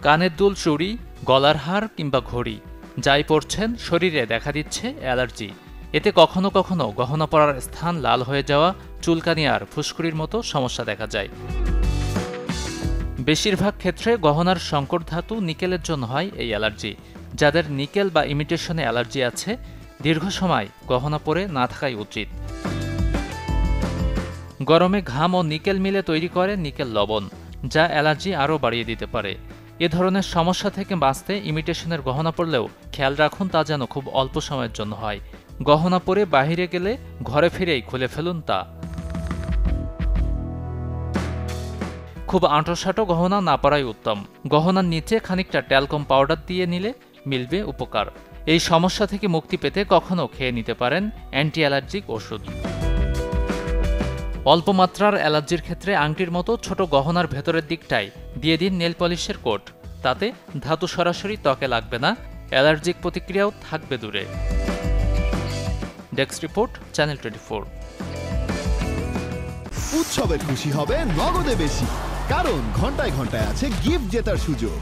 কানের দুল, চুড়ি, গলার হার কিংবা ঘড়ি যাই পরছেন শরীরে দেখা দিচ্ছে অ্যালার্জি। এতে কখনো কখনো গহনা পরার স্থান লাল হয়ে যাওয়া, চুলকানি আর ফুসকুড়ির মতো সমস্যা দেখা যায়। বেশিরভাগ ক্ষেত্রে গহনার সংকর ধাতু নিকেলের জন্য হয় এই অ্যালার্জি। যাদের নিকেল বা ইমিটেশনে অ্যালার্জি আছে দীর্ঘ সময় গহনা পরে না থাকাই উচিত। গরমে ঘাম ও নিকেল মিলে তৈরি করে নিকেল লবণ, যা অ্যালার্জি আরও বাড়িয়ে দিতে পারে। এ ধরনের সমস্যা থেকে বাঁচতে ইমিটেশনের গহনা পরলেও খেয়াল রাখুন তা যেন খুব অল্প সময়ের জন্য হয়। গহনা পরে বাহিরে গেলে ঘরে ফিরেই খুলে ফেলুন তা। খুব আঁটোসাঁটো গহনা না পরাই উত্তম। গহনার নিচে খানিকটা ট্যালকম পাউডার দিয়ে নিলে মিলবে উপকার। এই সমস্যা থেকে মুক্তি পেতে কখনও খেয়ে নিতে পারেন অ্যান্টি অ্যালার্জিক ওষুধ। অল্প মাত্রার অ্যালার্জির ক্ষেত্রে আংটির মতো ছোট গহনার ভেতরের দিকটায় দিয়ে দিন নেল পলিশের কোট। তাতে ধাতু সরাসরি ত্বকে লাগবে না, অ্যালার্জিক প্রতিক্রিয়াও থাকবে দূরে। Desk report, channel 24। উৎসবে খুশি হবে নগদে বেশি, কারণ ঘন্টায় ঘন্টায় আছে গিফট জেতার সুযোগ।